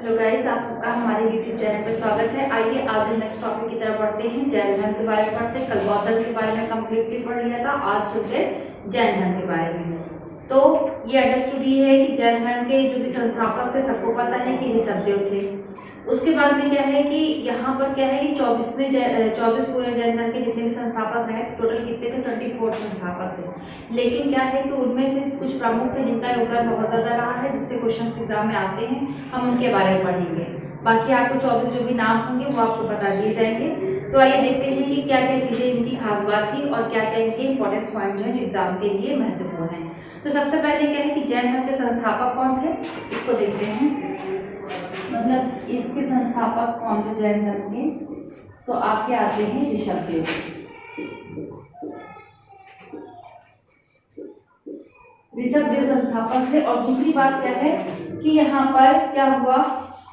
Hello guys, आप सबका हमारे यूट्यूब चैनल पर स्वागत है। आइए आज हम नेक्स्ट टॉपिक की तरफ बढ़ते हैं। जैन धर्म के बारे में पढ़ते हैं। कल बौद्ध धर्म के बारे में कंप्लीटली पढ़ लिया था, आज सुनते हैं जैन धर्म के बारे में। तो ये अंडरस्टूड ही है कि जैन धर्म के जो भी संस्थापक थे सबको पता है कि ऋषभदेव थे। उसके बाद में क्या है कि यहाँ पर क्या है कि 24 पूरे जैन धर्म के जितने भी संस्थापक हैं, टोटल कितने थे? 24 संस्थापक थे। लेकिन क्या है कि उनमें से कुछ प्रमुख थे जिनका योगदान बहुत ज्यादा रहा है, जिससे क्वेश्चन एग्जाम में आते हैं। हम उनके बारे में पढ़ेंगे। बाकी आपको 24 जो भी नाम होंगे वो आपको बता दिए जाएंगे। तो आइए देखते हैं कि क्या क्या चीजें इनकी खास बात थी और क्या क्या इनके इंपॉर्टेंस पॉइंट जो है एग्जाम के लिए महत्वपूर्ण है। तो सबसे पहले क्या है कि जैन धर्म के संस्थापक कौन थे, इसको देखते हैं। मतलब इसके संस्थापक कौन थे जैन धर्म के? तो आपके आते हैं ऋषभदेव। ऋषभदेव संस्थापक थे। और दूसरी बात क्या है कि यहाँ पर क्या हुआ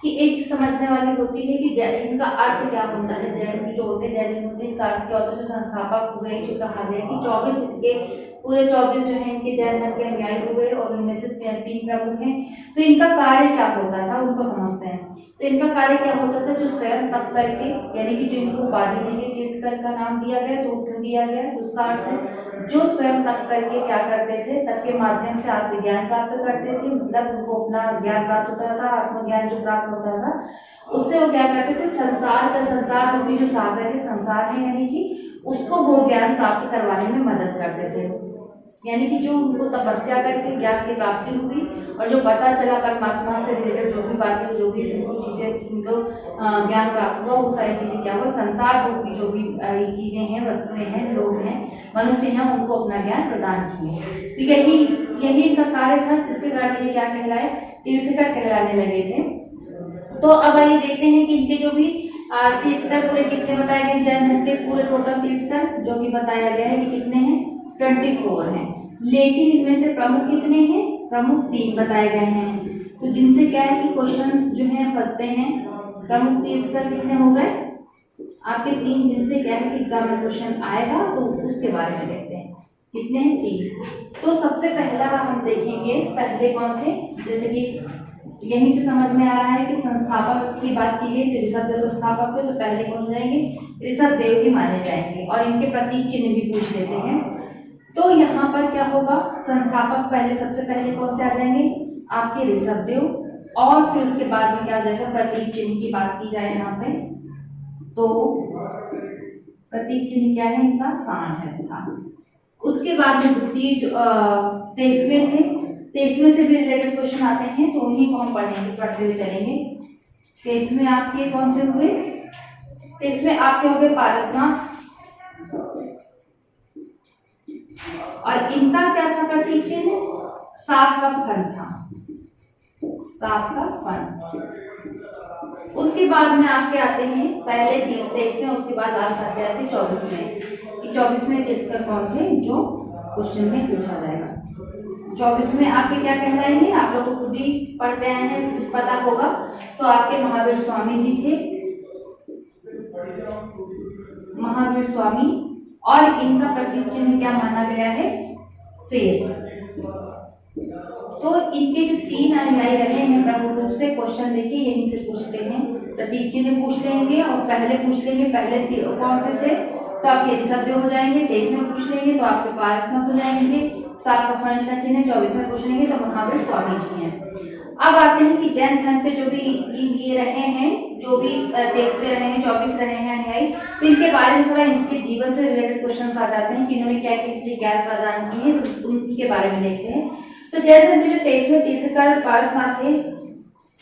कि एक चीज समझने वाली होती है कि जैन इनका अर्थ क्या होता है। जैन जो होते हैं, जैन होते हैं, इनका अर्थ क्या होता है? जो संस्थापक हुए, जो कहा जाए कि 24 इसके पूरे 24 जो है इनके जैन धर्म के अनुयायी हुए और उनमें से 3 प्रमुख हैं। तो इनका कार्य क्या होता था उनको समझते हैं। तो इनका कार्य क्या होता था? जो स्वयं तप करके, यानी कि जो इनको उपाधि दी गई, तीर्थकर का नाम दिया गया तो क्यों दिया गया, उसका अर्थ है जो स्वयं तप करके क्या करते थे, तप के माध्यम से आत्मज्ञान प्राप्त करते थे। मतलब उनको अपना ज्ञान प्राप्त होता था, आत्मज्ञान जो प्राप्त होता था उससे वो क्या करते थे, संसार रूपी जो सागर के संसार है, यानी कि उसको वो ज्ञान प्राप्त करवाने में मदद करते थे। यानी कि जो उनको तपस्या करके ज्ञान की प्राप्ति हुई और जो पता चला परमात्मा से रिलेटेड जो भी बातें, जो भी उनको चीजें, उनको ज्ञान प्राप्त हुआ, वो सारी चीजें क्या हुआ, संसार रूपी जो भी चीजें हैं, वस्तुएं हैं, लोग हैं, मनुष्य हैं, उनको अपना ज्ञान प्रदान किए। तो यही इनका कार्य था, जिसके कारण ये क्या कहलाए, तीर्थकर कहलाने लगे थे। तो अब आइए देखते हैं कि इनके जो भी तीर्थकर पूरे कितने बताए गए जैन धर्म के। पूरे टोटल तीर्थकर जो भी बताया गया है कि कितने हैं, 24 हैं। लेकिन इनमें से प्रमुख कितने हैं? प्रमुख 3 बताए गए हैं। तो जिनसे क्या है कि क्वेश्चंस जो हैं फंसते हैं। प्रमुख तीर्थकर कितने हो गए आपके? 3। जिनसे क्या है कि एग्जाम में क्वेश्चन आएगा तो उसके बारे में देखते हैं। कितने हैं? 3। तो सबसे पहला हम देखेंगे, पहले कौन थे? जैसे कि यहीं से समझ में आ रहा है कि संस्थापक की बात की गई तो ऋषभदेव संस्थापक थे, तो पहले कौन हो जाएंगे? ऋषभदेव ही माने जाएंगे। और इनके प्रतीक चिन्ह भी पूछ लेते हैं। तो यहाँ पर क्या होगा, संस्थापक पहले सबसे पहले कौन से आ जाएंगे? आपके ऋषभदेव। और फिर उसके बाद में क्या हो जाएगा, प्रतीक चिन्ह की बात की जाए यहाँ पे तो प्रतीक चिन्ह क्या है इनका? सांड है था। उसके बाद में द्वितीय 23वें थे। 23वें से भी रिलेटेड क्वेश्चन आते हैं तो उन्हीं को हम पढ़ते हुए चलेंगे। 23वें आपके कौन से हुए? 23वें आपके हो गए पारसनाथ। और इनका क्या था प्रतीक चिन्ह? सांप का फन था, सांप का फन। उसके बाद में आपके आते हैं पहले 23वें, उसके बाद लास्ट आते हैं 24वें। 24वें तीर्थकर कौन थे जो क्वेश्चन में पूछा जाएगा। 24वें आपके क्या कहलाएंगे? आप लोग तो खुद ही पढ़ते आए हैं, कुछ पता होगा। तो आपके महावीर स्वामी जी थे, महावीर स्वामी। और इनका प्रतीक चिन्ह क्या माना गया है? शेर। तो इनके जो 3 अनुयायी रहे हैं प्रमुख रूप से, क्वेश्चन देखिए यहीं से पूछते हैं। प्रतीक चिन्ह पूछ लेंगे और पहले पूछ लेंगे, पहले कौन से थे? तो आपके ऋषभदेव हो जाएंगे। 23वें पूछ लेंगे तो आपके पारसनाथ हो जाएंगे। सांप का फन का चिन्ह 24वें पूछ लेंगे तो महावीर स्वामी जी हैं। अब आते हैं कि जैन धर्म के जो भी ये रहे हैं, जो भी 23वें रहे हैं, 24 रहे हैं अनुयायी, तो इनके बारे में थोड़ा इनके जीवन से रिलेटेड क्वेश्चंस आ जाते हैं कि इन्होंने क्या क्या ज्ञान प्रदान किए हैं, तो उनके बारे में देखते हैं। तो जैन धर्म के जो 23वें तीर्थकर पारसनाथ थे,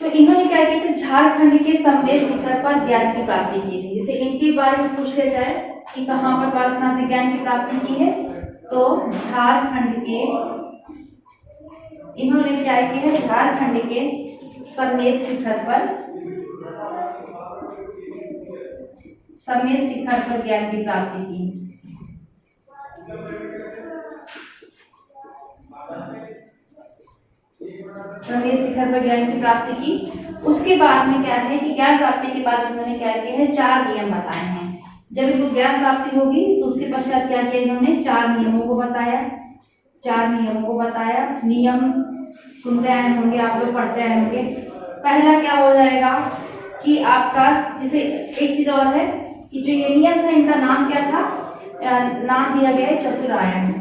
तो इन्होंने क्या किया था? झारखंड के समवेत शिखर पर ज्ञान की प्राप्ति की थी। जैसे इनके बारे में पूछ लिया जाए कि कहाँ पर पारसनाथ ने ज्ञान की प्राप्ति की है, तो झारखंड के, इन्होंने क्या किया है? झारखंड के समवेत शिखर पर, समवेत शिखर पर ज्ञान की प्राप्ति की। समवेत शिखर पर ज्ञान की प्राप्ति की। उसके बाद में क्या है कि ज्ञान प्राप्ति के बाद इन्होंने क्या किया है? 4 नियम बताए हैं। जब इनको ज्ञान प्राप्ति होगी तो उसके पश्चात क्या किया इन्होंने? 4 नियमों को बताया। 4 नियमों को बताया। नियम सुनते आए होंगे आप लोग, पढ़ते आए होंगे। पहला क्या हो जाएगा कि आपका, जैसे एक चीज और है कि जो ये नियम था इनका नाम क्या था, नाम दिया गया है चतुरायन,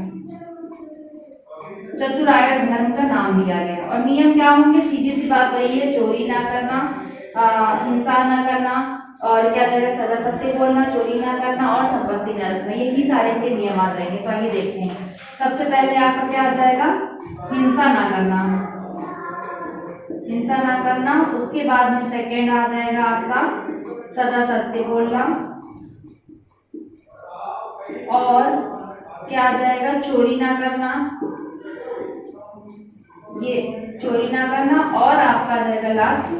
चतुरायन धर्म का नाम दिया गया। और नियम क्या होंगे, सीधी सी बात वही है, चोरी ना करना, हिंसा ना करना, और क्या रहेगा, सदा सत्य बोलना, चोरी ना करना और संपत्ति ना रखना, यही सारे इनके नियम आ जाएंगे। तो आइए देखते हैं। सबसे पहले आपका क्या आ जाएगा, हिंसा ना करना, हिंसा ना करना। उसके बाद में सेकंड आ जाएगा आपका सदा सत्य बोलना, और क्या आ जाएगा, चोरी ना करना, ये चोरी ना करना। और आपका आ जाएगा लास्ट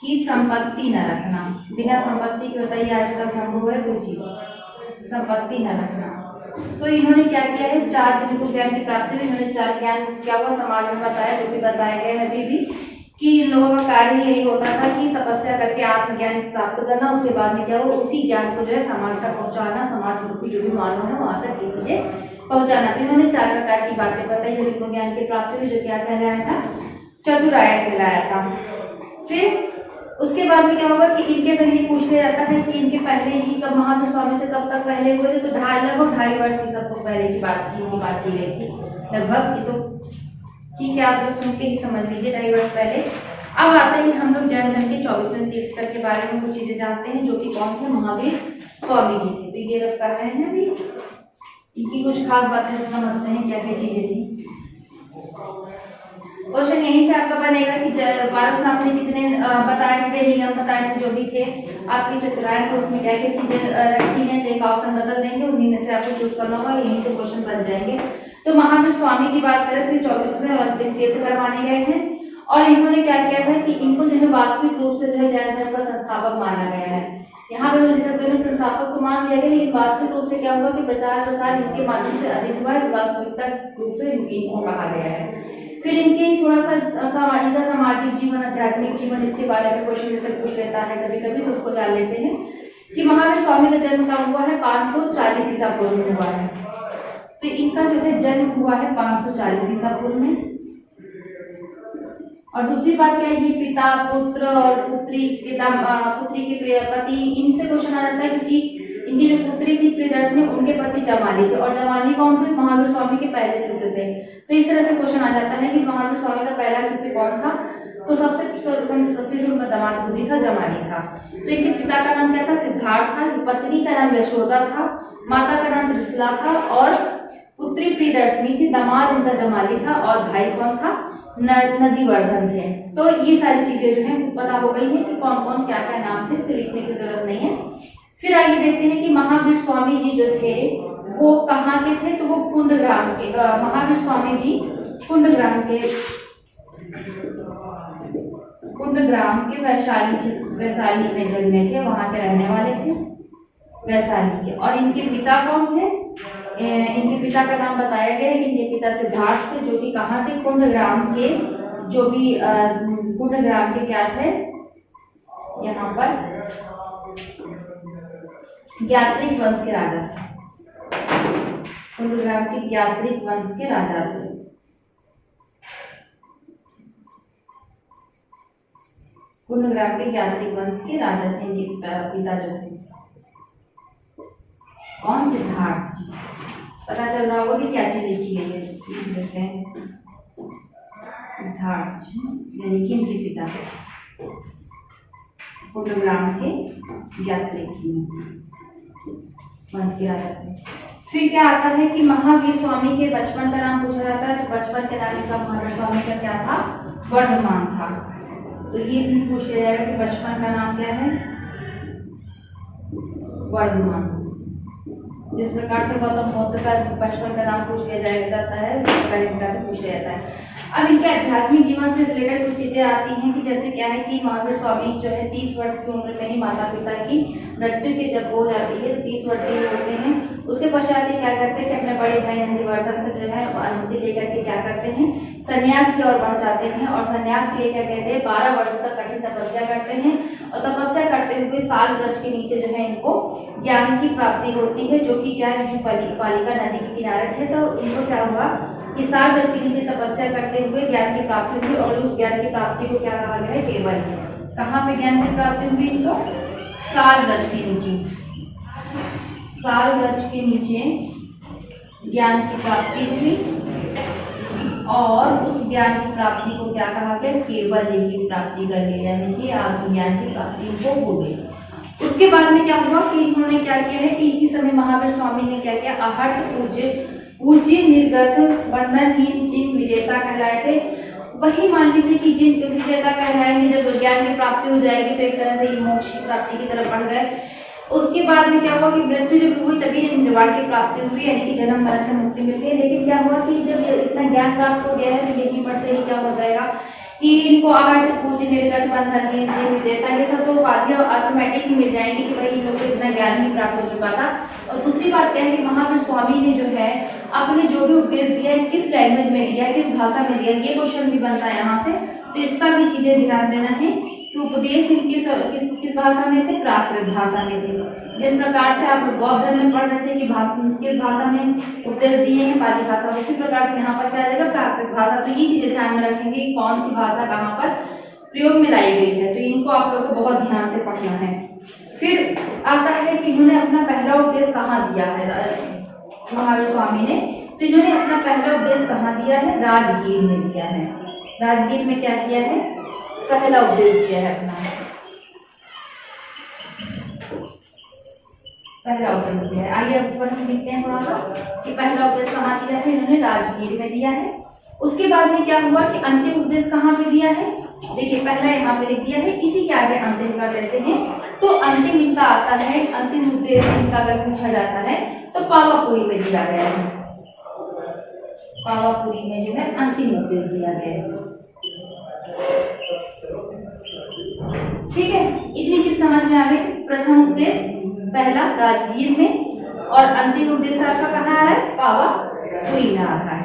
कि संपत्ति न रखना, बिना संपत्ति के, बताइए आजकल संभव है कोई चीज, संपत्ति न रखना। तो इन्होंने क्या किया है, चार जिनको ज्ञान की प्राप्ति हुई, इन्होंने चार ज्ञान क्या हुआ समाज में बताया, जो भी बताया गया है अभी भी, कि इन लोगों का कार्य यही होता था कि तपस्या करके आत्मज्ञान प्राप्त करना, उसके बाद में क्या हो, उसी ज्ञान को जो है समाज तक पहुंचाना, समाज रूपी जो भी मानव है वहां तक ये चीजें पहुंचाना। तो इन्होंने चार प्रकार की बातें बताई जो इनको ज्ञान की प्राप्ति हुई, जो क्या कहलाया था, चतुरायन कहलाया था। फिर उसके बाद में क्या होगा कि इनके अगर ये पूछ लिया जाता है कि इनके पहले ही कब महावीर स्वामी से कब तक पहले हुए थे, तो लगभग 2.5 वर्ष ही सबको पहले की बात की गई थी लगभग। ये तो ठीक है, आप लोग सुन के ही समझ लीजिए 2.5 वर्ष पहले। अब आते हैं हम लोग जैन धर्म के 24वें तीर्थंकर के बारे में कुछ चीजें जानते हैं, जो कि कौन थे, महावीर स्वामी जी थे। तो ये रफ कर रहे हैं अभी, इनकी कुछ खास बातें समझते हैं क्या क्या चीजें थी। क्वेश्चन यहीं से आपका बनेगा कि पारसनाथ ने कितने बताए थे, नियम बताए थे जो भी थे आपकी चतुरायन को, उसमें क्या क्या चीजें रखी हैं, तो एक ऑप्शन बदल देंगे, उन्हीं में से आपको चूज करना होगा, यहीं से क्वेश्चन बन जाएंगे। तो महावीर स्वामी की बात करें तो 24वें और अंतिम तीर्थंकर माने गए हैं, और इन्होंने क्या किया था कि इनको जो है वास्तविक रूप से जो है जैन धर्म का संस्थापक माना गया है। यहाँ पे दोनों संस्थापक को मान लिया गया, लेकिन वास्तविक रूप से क्या हुआ कि प्रचार प्रसार इनके माध्यम से अधिक हुआ है, वास्तविकता रूप से इनको कहा गया है। फिर इनके थोड़ा सा सामाजिक जीवन, आध्यात्मिक जीवन, इसके बारे में क्वेश्चन जैसे पूछ लेता है कभी कभी, तो उसको जान लेते हैं कि महावीर स्वामी का जन्म कब हुआ है, 540 ईसा पूर्व में हुआ है। तो इनका जो है जन्म हुआ है 540 ईसा पूर्व में। और दूसरी बात क्या है, ये पिता, पुत्र और पुत्री के पति, इनसे क्वेश्चन आ जाता है, क्योंकि इनकी जो पुत्री थी प्रियदर्शनी, उनके पति जमाली थे, और जमाली कौन थे, महावीर स्वामी के पहले शिष्य थे। तो इस तरह से क्वेश्चन आ जाता है कि महावीर स्वामी का पहला शिष्य कौन था, तो सबसे सर्वप्रथम शिष्य उनका दामाद बुद्धि था, जमाली था। तो इनके पिता का नाम क्या था, सिद्धार्थ था, पत्नी का नाम यशोदा था, माता का नाम त्रिशला था, और पुत्री प्रियदर्शनी थी, दामाद इनका जमाली था, और भाई कौन था, नदीवर्धन थे। तो ये सारी चीजें जो है पता हो गई है कि कौन कौन क्या क्या नाम थे, इसे लिखने की जरूरत नहीं है। फिर आइए देखते हैं कि महावीर स्वामी जी जो थे वो कहाँ के थे, तो वो कुंडग्राम के, महावीर स्वामी जी कुंडग्राम के वैशाली में जन्मे थे, वहां के रहने वाले थे, वैशाली के। और इनके पिता कौन थे, इनके पिता का नाम बताया गया है कि इनके पिता सिद्धार्थ थे, जो कि कहाँ थे, कुंडग्राम के, जो भी कुंडग्राम के क्या थे, यहाँ पर ज्ञात्रिक वंश के राजा थे, कुंडग्राम के ज्ञात्रिक वंश के राजा थे। कुंडग्राम के ज्ञात्रिक वंश के राजा थे इनके पिता जो थे, कौन, सिद्धार्थ जी। पता चल रहा होगा कि क्या चीज लिखी गई है, देखते हैं। सिद्धार्थ जी यानी कि इनके पिता कुंडग्राम के ज्ञात्रिक वंश के राजा थे। फिर क्या आता है कि महावीर स्वामी के बचपन का नाम पूछा जाता है, तो बचपन के नाम इनका महावीर स्वामी का क्या था, वर्धमान था। तो ये भी पूछ लिया जाएगा कि बचपन का नाम क्या है, वर्धमान। जिस प्रकार से गौतम बुद्ध का बचपन का नाम पूछ लिया जाता है, उस प्रकार इनका भी पूछ लिया जाता है। अब इनके आध्यात्मिक जीवन से रिलेटेड कुछ चीजें आती हैं कि जैसे क्या है कि महावीर स्वामी जो है 30 वर्ष की उम्र में ही माता पिता की मृत्यु की जब हो जाती है, तो 30 वर्ष के होते हैं, उसके पश्चात ये क्या करते हैं कि अपने बड़े भाई नंदीवर्धन से जो है अनुमति लेकर के क्या करते हैं, संन्यास की ओर बढ़ जाते हैं। और संन्यास के लिए क्या कहते हैं, 12 वर्ष तक कठिन तपस्या करते हैं, और तपस्या करते हुए साल वृक्ष के नीचे जो है इनको ज्ञान की प्राप्ति होती है, जो कि क्या है, जो पालिका नदी के किनारे थे। तो इनको क्या हुआ कि साल गज के नीचे तपस्या करते हुए ज्ञान की प्राप्ति हुई, और उस ज्ञान की प्राप्ति को क्या कहा गया है? केवल। कहाँ पे ज्ञान की प्राप्ति हुई इनको? साल गज के नीचे। साल गज के नीचे ज्ञान की प्राप्ति हुई, और उस ज्ञान की प्राप्ति को क्या कहा गया? केवल की प्राप्ति कर लिया, यानी कि आत्मज्ञान की प्राप्ति इनको हो गई। उसके बाद में क्या हुआ कि इन्होंने क्या किया है कि इसी समय महावीर स्वामी ने क्या किया? आहट पूज्य निर्गत बंधनहीन जिन विजेता कहलाए थे, वही मान लीजिए कि जिन विजेता कहलाएंगे, जब ज्ञान की प्राप्ति हो जाएगी तो एक तरह से ये मोक्ष की प्राप्ति की तरफ बढ़ गए। उसके बाद में क्या हुआ कि मृत्यु जब हुई तभी निर्वाण की प्राप्ति हुई, यानी कि जन्म मरण से मुक्ति मिलती है। लेकिन क्या हुआ कि जब इतना ज्ञान प्राप्त हो गया है तो यहीं पर से ही क्या हो जाएगा कि इनको आहट पूज्य निर्गत बंधनहीन जिन विजेता, ये सब तो उपाधियां ऑटोमेटिक ही मिल जाएंगी कि भाई इन लोगों को इतना ज्ञान ही प्राप्त हो चुका था। और दूसरी बात क्या है कि महावीर स्वामी ने जो है आपने जो भी उपदेश दिया है किस लैंग्वेज में दिया है, किस भाषा में दिया है, ये क्वेश्चन भी बनता है यहाँ से। तो इसका भी चीजें ध्यान देना है कि उपदेश इनके किस भाषा में थे? प्राकृत भाषा में थे। जिस प्रकार से आप बौद्ध धर्म में पढ़ रहे थे कि किस भाषा में उपदेश दिए हैं, पाली भाषा, उसी प्रकार से यहाँ पर क्या रहेगा? प्राकृत भाषा। तो ये चीजें ध्यान में रखेंगे कि कौन सी भाषा कहाँ पर प्रयोग में लाई गई है, तो इनको आप लोग को बहुत ध्यान से पढ़ना है। फिर आता है कि इन्होंने अपना पहला उपदेश कहाँ दिया है महावीर स्वामी ने? तो इन्होंने अपना पहला उपदेश कहाँ दिया है? राजगीर में दिया है। राजगीर में क्या किया है? पहला उपदेश दिया है अपना, पहला उपदेश दिया है। आइए अब ऊपर में देखते हैं थोड़ा सा कि पहला उपदेश कहाँ दिया है? इन्होंने राजगीर में दिया है। उसके बाद में क्या हुआ कि अंतिम उपदेश कहाँ पे दिया है? देखिए पहला यहाँ पे लिख दिया है, इसी के आगे अंतिम कर लेते हैं। तो अंतिम इनका आता है, अंतिम उपदेश इनका अगर पूछा जाता है तो पावापुरी में दिया गया है। पावापुरी में जो है अंतिम उपदेश दिया गया है। ठीक है, इतनी चीज समझ में आ गई। प्रथम उपदेश पहला राजगीर में, और अंतिम उपदेश आपका कहाँ आ रहा है? पावापुरी में आ रहा है।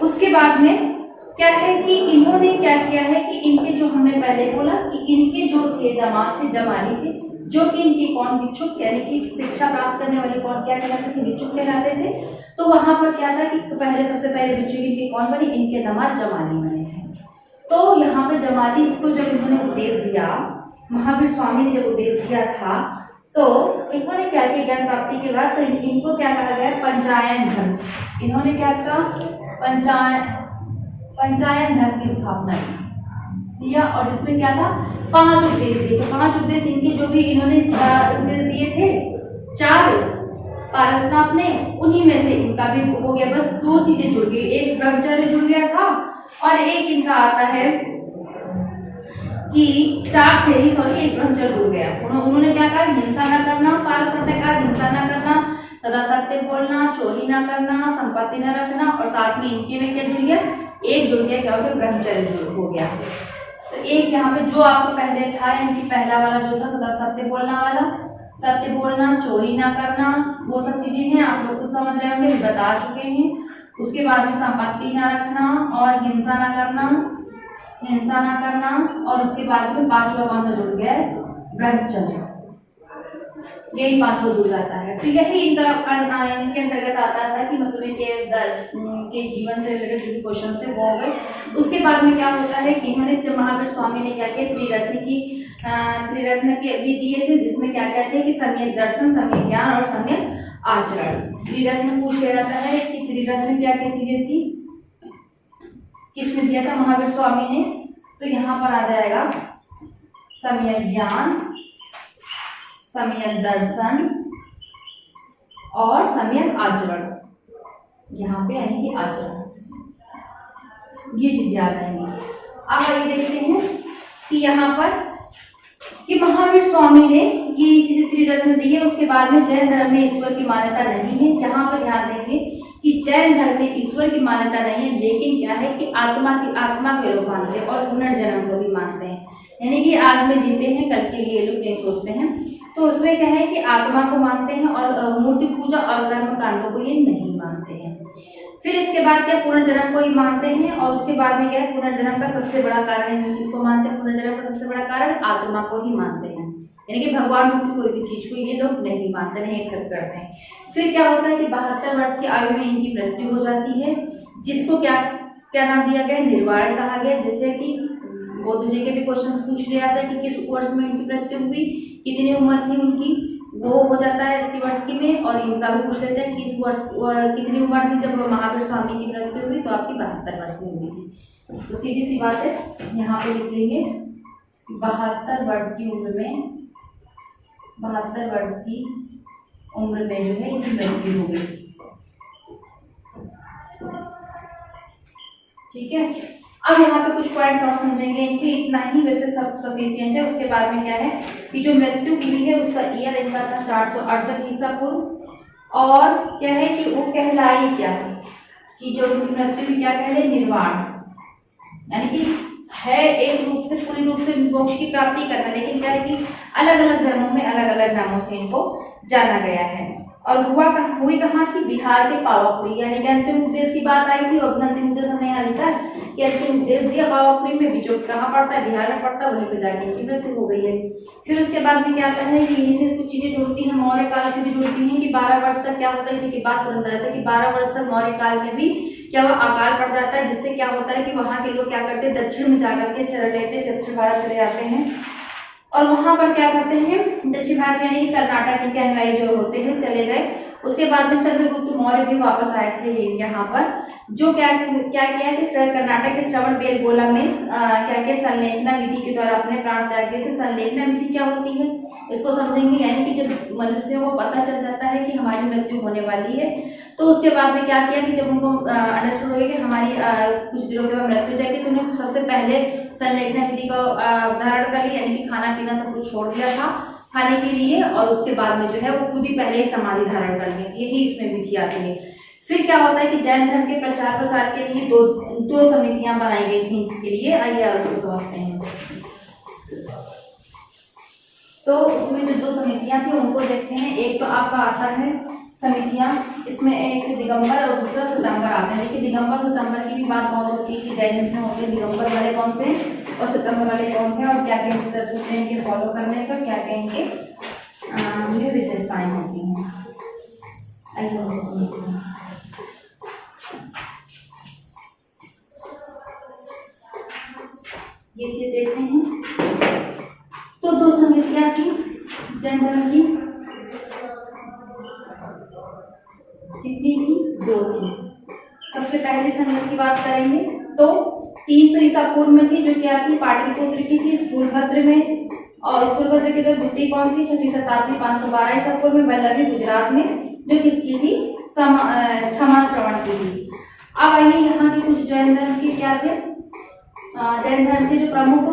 उसके बाद में क्या है कि इन्होंने क्या किया है कि इनके जो हमने पहले बोला कि इनके जो थे दामाद थे, जमाली थे, जो कि इनके कौन? भिक्षुक, यानी कि शिक्षा प्राप्त करने वाले कौन क्या कहलाते थे? भिक्षुक कहलाते थे। तो वहां पर क्या था कि पहले सबसे पहले भिक्षुक इनके कौन बने? इनके दामाद जमाली बने थे। तो यहाँ पे जमाली को जब इन्होंने उपदेश दिया, महावीर स्वामी ने जब उपदेश दिया था, तो इन्होंने क्या किया? ज्ञान प्राप्ति के बाद तो इनको क्या कहा गया? पंचायन धर्म। इन्होंने क्या कहा? पंचायन धर्म की स्थापना दिया, और इसमें क्या था? 5 उपदेश दिए। तो 5 उपदेश इनके जो भी इन्होंने उपदेश दिए थे, 4 पारसनाथ ने, उन्हीं में से इनका भी हो गया। बस 2 चीजें जुड़ गई, एक ब्रह्मचर्य जुड़ गया था, और एक इनका आता है कि 4 थे ही, सॉरी, एक ब्रह्मचर्य जुड़ गया। उन्होंने क्या कहा? हिंसा न करना। पारसनाथ ने कहा हिंसा न करना, सदा सत्य बोलना, चोरी न करना, संपत्ति न रखना, और साथ में इनके में क्या जुड़ गया? एक जुड़ गया, क्या हो गया? ब्रह्मचर्य हो गया। तो एक यहाँ पे जो आपको पहले था, यानी कि पहला वाला जो था सदा सत्य बोलना वाला, सत्य बोलना, चोरी ना करना, वो सब चीजें हैं, आप लोग तो समझ रहे होंगे, बता चुके हैं। उसके बाद में संपत्ति ना रखना और हिंसा ना करना, और उसके बाद में 5वां कौन सा जुड़ गया है? ब्रह्मचर्य। यही 5वां जुड़ जाता है। तो यही इनके अंतर्गत आता था कि मतलब इनके जीवन से रिलेटेड जो भी क्वेश्चन थे वो हो गए। उसके बाद में क्या होता है कि इन्होंने महावीर स्वामी ने क्या किया? त्रिरत्न के भी दिए थे, जिसमें क्या क्या थे कि सम्यक दर्शन, सम्यक ज्ञान और सम्यक आचरण। त्रिरत्न पूछ लिया जाता है कि त्रिरत्न क्या क्या चीजें थी, किसने दिया था? महावीर स्वामी ने। तो यहाँ पर आ जाएगा सम्यक ज्ञान, सम्यक दर्शन और सम्यक आचरण। यहाँ पे यानी कि आचरण, ये चीजें आ जाएंगी। अब आइए देखते हैं कि यहाँ पर कि महावीर स्वामी ने ये चीजें त्रिरत्न दी है। उसके बाद में जैन धर्म में ईश्वर की मान्यता नहीं है। यहाँ पर ध्यान देंगे कि जैन धर्म में ईश्वर की मान्यता नहीं है, लेकिन क्या है कि आत्मा के लोग मानते हैं और पुनर्जन्म को भी मानते हैं। यानी कि आज में जीते हैं, कल के लिए लोग नहीं सोचते हैं। तो उसमें क्या है कि आत्मा को मानते हैं और मूर्ति पूजा और कर्म कांडों को ये नहीं मानते हैं। फिर इसके बाद क्या पुनर्जन्म को ही मानते हैं, और उसके बाद में क्या है पुनर्जन्म का सबसे बड़ा कारण है, किसको मानते हैं पुनर्जन्म का सबसे बड़ा कारण आत्मा को ही मानते हैं, यानी कि भगवान रूपी कोई भी चीज को ये लोग नहीं मानते, नहीं एक्सेप्ट करते हैं। फिर क्या होता है कि 72 वर्ष की आयु में इनकी मृत्यु हो जाती है, जिसको क्या क्या नाम दिया गया, निर्वाण कहा गया। जैसे कि बौद्ध जी के भी क्वेश्चन पूछ लिया था कि किस वर्ष में इनकी मृत्यु हुई, कितनी उम्र थी उनकी, वो हो जाता है 80 वर्ष की में। और इनका भी पूछ लेते हैं कि इस वर्ष कितनी उम्र थी जब महावीर स्वामी की मृत्यु हुई, तो आपकी 72 वर्ष में हुई थी। तो सीधी सी बात है, यहाँ पे लिख लेंगे 72 वर्ष की उम्र में, 72 वर्ष की उम्र में जो है इनकी मृत्यु हो गई। ठीक है, अब यहाँ पे कुछ पॉइंट्स और समझेंगे इनके, इतना ही वैसे सब सफिशिएंट है। उसके बाद में क्या है कि जो मृत्यु हुई है उसका ईयर इनका था 468 ईसा पूर्व, और क्या है कि वो कहलाई क्या है कि जो उनकी मृत्यु हुई क्या कहले निर्वाण, यानी कि है एक रूप से पूरी रूप से मोक्ष की प्राप्ति करना, लेकिन क्या है कि अलग अलग धर्मों में अलग अलग नामों से इनको जाना गया है। और हुई कहाँ थी, बिहार के पावापुरी, यानी कि अंतिम उपदेश की बात आई थी। और अंतिम उपदेश हमने यहाँ लिखा है कि अंतिम उपदेश दिया पावापुरी में, भी जो कहाँ पड़ता है बिहार में पड़ता है, वहीं पे जाके इनकी मृत्यु हो गई है। फिर उसके बाद में क्या आता है कि यहीं से कुछ चीजें जुड़ती हैं, मौर्य काल से भी जुड़ती हैं कि 12 वर्ष तक क्या होता है, इसी की बात तुरंत आता है कि 12 वर्ष तक मौर्य काल में भी क्या हुआ अकाल पड़ जाता है, जिससे क्या होता है कि वहाँ के लोग क्या करते हैं दक्षिण में जाकर के शरण लेते हैं, दक्षिण भारत चले जाते हैं। और वहां पर क्या करते हैं दक्षिण भारत में, यानी कि कर्नाटक इनके अनुयायी जो होते हैं चले गए। उसके बाद में चंद्रगुप्त मौर्य भी वापस आए थे यहाँ पर, जो क्या किया कि कर्नाटक के श्रवणबेलगोला में क्या किया संलेखना विधि के द्वारा अपने प्राण त्याग दिए थे। संलेखना विधि क्या होती है इसको समझेंगे, यानी कि जब मनुष्यों को पता चल जाता है कि हमारी मृत्यु होने वाली है, तो उसके बाद में क्या किया कि जब उनको अंडरस्टूड हो गया कि हमारी कुछ दिनों के बाद मृत्यु जाएगी, तो उन्हें सबसे पहले संलेखना विधि का धारण कर लिया, यानी कि खाना पीना सब कुछ छोड़ दिया था खाने के लिए, और उसके बाद में जो है वो खुद ही पहले ही समाधि धारण कर लिया। यही इसमें विधि आती है। फिर क्या होता है कि जैन धर्म के प्रचार प्रसार के लिए दो समितियां बनाई गई थी इसके लिए, आइए उसको समझते हैं। तो उसमें जो दो समितियां थी उनको देखते हैं। एक तो आपका आता है समितियां, इसमें एक दिगंबर और दूसरा सितंबर आते हैं। देखिए दिगंबर सितंबर की भी बात बहुत होती है कि जैन में होते हैं दिगंबर वाले कौन से और सितंबर वाले कौन से, और क्या क्या स्टेप्स होते हैं इनके फॉलो करने का, क्या क्या इनके जो विशेषताएं होती हैं। आइए समझते हैं। ये चीज देखते हैं। तो दो समितियां थी जैन धर्म की, कितनी थी, दो थी। सबसे पहली संगत की बात करेंगे तो 300 ईसा पूर्व में थी, जो क्या थी पाटलिपुत्र की थी स्थूलभद्र में, और स्थूलभद्र की तो द्वितीय कौन थी 6वीं शताब्दी 512 ईसा पूर्व में वल्लभी गुजरात में, जो किसकी थी क्षमा श्रवण की थी। अब आइए यहाँ के कुछ जैन धर्म के क्या थे, जैन धर्म के जो प्रमुख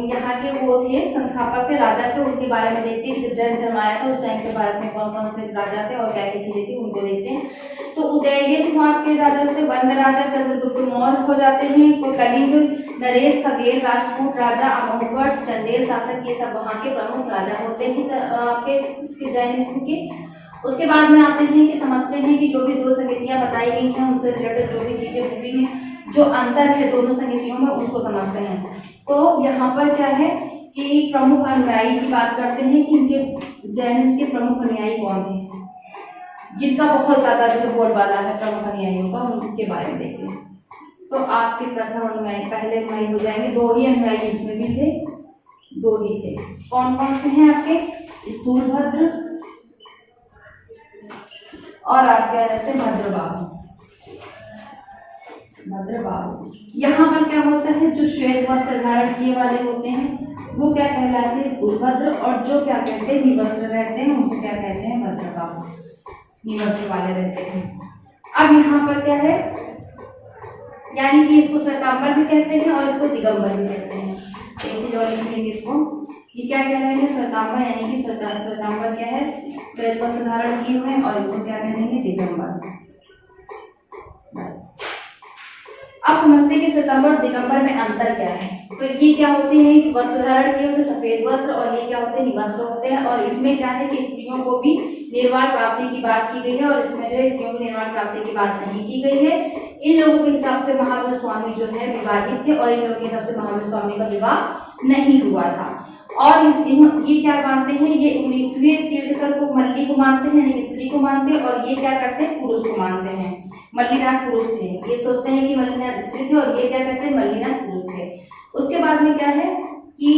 यहाँ के वो थे संस्थापक के राजा थे, उनके बारे में देखते हैं। जब जैन धर्म आया था उस टाइम के भारत में कौन कौन से राजा थे और क्या क्या चीजें थी उनको देखते हैं। तो उदयगिरि वहाँ के राजा थे, वंद राजा चंद्रगुप्त मौर्य हो जाते हैं, कोई कलिंग नरेश खगेल राजपूत राजा अमोघवर्ष चंदेल शासक, ये सब वहाँ के प्रमुख राजा होते हैं आपके इसके जैनिज्म के। उसके बाद में आते हैं कि समझते हैं कि जो भी दो संगतियां बताई गई हैं उनसे रिलेटेड जो भी चीजें हुई हैं, जो अंतर है दोनों संगतियों में उसको समझते हैं। तो यहाँ पर क्या है कि प्रमुख अनुयायी की बात करते हैं कि इनके जैन के प्रमुख अनुयायी कौन है, जिनका बहुत ज्यादा जो बोलबाला है प्रमुख अनुयायियों का, उनके बारे में देखते हैं। तो आपके प्रथम अनुयायी पहले अनुयायी हो जाएंगे, दो ही अनुयायी इसमें भी थे, दो ही थे। कौन कौन से हैं आपके, स्थूलभद्र और आप क्या रहते हैं भद्रबाहु। भद्रबाहु यहाँ पर क्या होता है, जो श्वेत वस्त्र धारण किए वाले होते हैं वो क्या कहलाते हैं स्थूलभद्र, और जो क्या कहते हैं निवस्त्र रहते हैं उनको क्या कहते हैं भद्रबाहु, निवस्त्र वाले रहते हैं। अब यहाँ पर क्या है, यानी कि इसको श्वेतांबर भी कहते हैं और इसको दिगंबर भी कहते हैं। एक चीज और लिखेंगे इसको, ये क्या कहेंगे श्वेतांबर, यानी कि श्वेतांबर क्या है श्वेत वस्त्र धारण किए हुए, और इनको क्या कहेंगे दिगंबर। बस अब समझते हैं कि श्वेतांबर और दिगंबर में अंतर क्या है। तो ये क्या होते हैं, वस्त्र धारण किए होते सफेद वस्त्र, और ये क्या होते हैं, निवस्त्र होते हैं। और इसमें क्या है कि स्त्रियों को भी निर्वाण प्राप्ति की बात की गई है, और इसमें जो है स्त्रियों की निर्वाण प्राप्ति की बात नहीं की गई है। इन लोगों के हिसाब से महावीर स्वामी जो है विवाहित थे, और इन लोगों के हिसाब से महावीर स्वामी का विवाह नहीं हुआ था। और ये क्या मानते हैं, ये 19वें तीर्थंकर को मल्ली को मानते हैं, यानी स्त्री को मानते हैं, और ये क्या करते हैं, पुरुष को मानते हैं। मल्लीनाथ पुरुष थे, ये सोचते हैं कि मल्लीनाथ स्त्री थे, और ये क्या कहते हैं, मल्लीनाथ पुरुष थे। उसके बाद में क्या है कि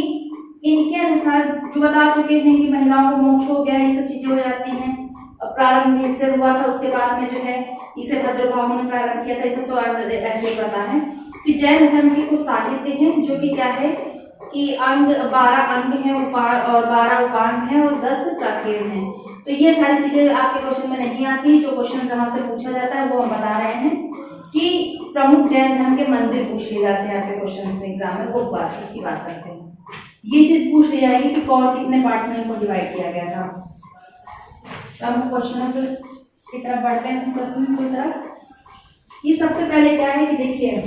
इनके अनुसार जो बता चुके हैं कि महिलाओं को मोक्ष हो गया, ये सब चीजें हो जाती हैं। प्रारंभ में इससे हुआ था, उसके बाद में जो है इसे भद्रभाव ने प्रारंभ किया था। ये सब तो ऐसे ही पता है कि जैन धर्म के कुछ साहित्य हैं जो कि क्या है कि 12 अंग हैं और 12 उपांग हैं और 10 प्राकीर्ण हैं। तो ये सारी चीजें आपके क्वेश्चन में नहीं आती। जो क्वेश्चन जहां से पूछा जाता है वो हम बता रहे हैं कि प्रमुख जैन धर्म के मंदिर पूछ लिए जाते हैं आपके क्वेश्चन में एग्जाम में, वो उसकी बात करते हैं। ये चीज पूछ ली जाएगी कि कौन कितने पार्ट्स में इनको डिवाइड किया गया था। तो हम क्वेश्चनों की तरफ बढ़ते हैं, प्रश्न की तरफ। ये सबसे पहले क्या है कि देखिए,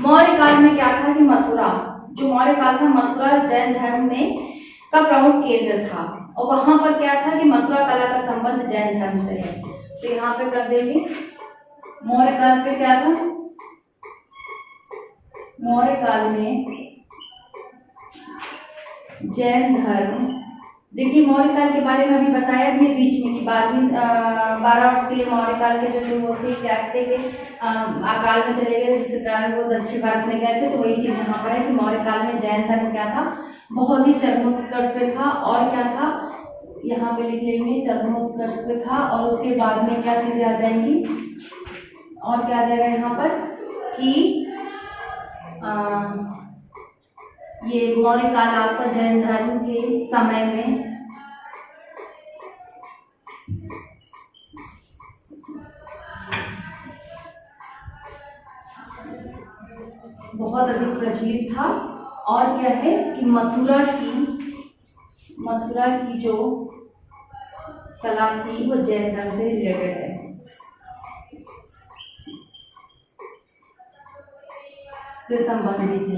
मौर्य काल में क्या था कि मथुरा, जो मौर्य काल था, मथुरा जैन धर्म में का प्रमुख केंद्र था, और वहां पर क्या था कि मथुरा कला का संबंध जैन धर्म से है। तो यहाँ पे कर देंगे मौर्य काल पे क्या था, मौर्य काल में जैन धर्म। देखिए मौर्य काल के बारे में अभी बताया भी है बीच में कि 12 वर्ष के लिए मौर्य काल के जो थे वो थे क्या थे कि अकाल में चले गए, जिसके कारण वो दक्षिण भारत में गए थे। तो वही चीज यहाँ पर है कि मौर्य काल में जैन धर्म क्या था, बहुत ही चरमोत्कर्ष पे था। और क्या था, यहाँ पे लिख लेंगे चरमोत्कर्ष पे था। और उसके बाद में क्या चीजें आ जाएंगी, और क्या आ जाएगा यहाँ पर कि ये मौर्य काल आपका जैन धर्म के समय में बहुत अधिक प्रचलित था। और क्या है कि मथुरा की जो कला थी वो जैन धर्म से रिलेटेड है, से संबंधित है।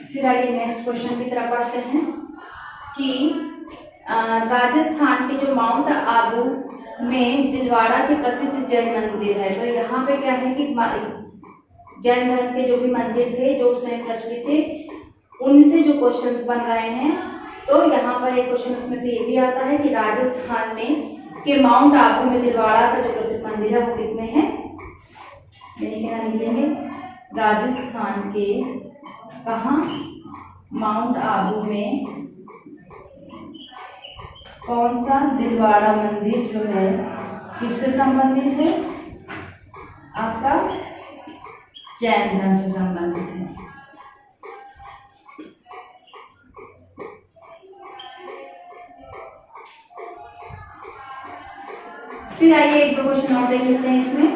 फिर आइए नेक्स्ट क्वेश्चन की तरफ पढ़ते हैं कि राजस्थान के जो माउंट आबू में दिलवाड़ा के प्रसिद्ध जैन मंदिर है। तो यहाँ पे क्या है कि जैन धर्म के जो भी मंदिर थे जो उस समय प्रचलित थे, उनसे जो क्वेश्चंस बन रहे हैं। तो यहाँ पर एक क्वेश्चन उसमें से ये भी आता है कि राजस्थान में के माउंट आबू में दिलवाड़ा का जो प्रसिद्ध मंदिर है वो किसमें है, यानी क्या लिखेंगे, राजस्थान के कहाँ, माउंट आबू में कौन सा दिलवाड़ा मंदिर जो है किससे संबंधित है, आपका जैन धर्म से संबंधित है। फिर आइए एक दो क्वेश्चन और देख लेते हैं इसमें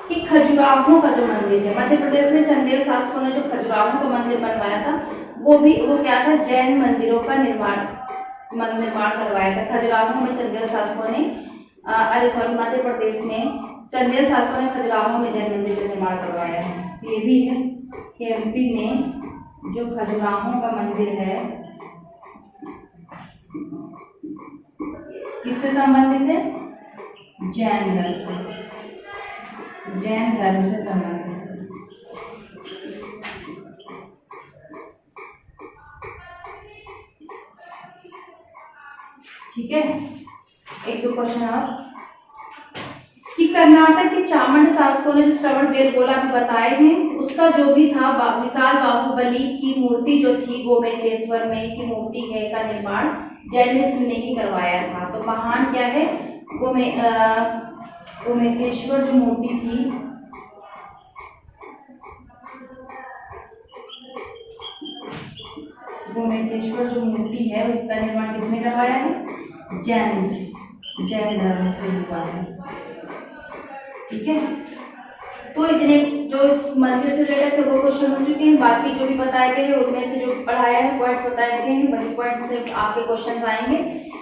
कि खजुराहो का जो मंदिर है, मध्य प्रदेश में चंदेल शासकों ने जो खजुराहो का मंदिर बनवाया था वो क्या था, जैन मंदिरों का निर्माण करवाया था। खजुराहो में चंदेल शासकों ने मध्य प्रदेश में चंदेल शासकों ने खजुराहो में जैन मंदिर का निर्माण करवाया है। ये भी है कि एमपी में जो खजुराहो का मंदिर है किससे संबंधित है, जैन धर्म से संबंधित है। ठीक है, एक दो क्वेश्चन और कि कर्नाटक के चामंड शासकों ने जो श्रवण बेलगोला भी बताए हैं, उसका जो भी था विशाल बाहुबली की मूर्ति जो थी गोमेतेश्वर में की मूर्ति है का निर्माण जैनिज्म ने ही करवाया था। तो महान क्या है, गोमेतेश्वर जो मूर्ति थी गोमेतेश्वर जो मूर्ति है उसका निर्माण किसने करवाया है, जैन धर्म से हुआ है। ठीक है, तो इतने जो इस मंदिर से रिलेटेड थे वो क्वेश्चन हो चुके हैं। बाकी जो भी बताए गए हैं उनमें से जो पढ़ाया है पॉइंट्स बताए गए हैं वही पॉइंट्स से आपके क्वेश्चन आएंगे।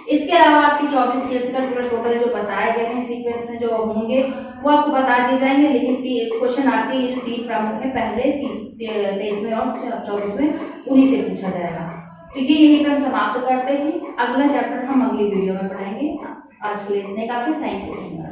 इसके अलावा आपकी 24 तीर्थंकर टोटल जो बताए गए हैं सीक्वेंस में जो होंगे वो आपको बता दिए जाएंगे, लेकिन क्वेश्चन आपके ये जो 3 प्रमुख है पहले 23वें और 24वें उन्हीं से पूछा जाएगा। ठीक है, यहीं पे हम समाप्त करते हैं। अगला चैप्टर हम अगली वीडियो में पढ़ाएंगे। आज के लिए इतने काफी। Thank you.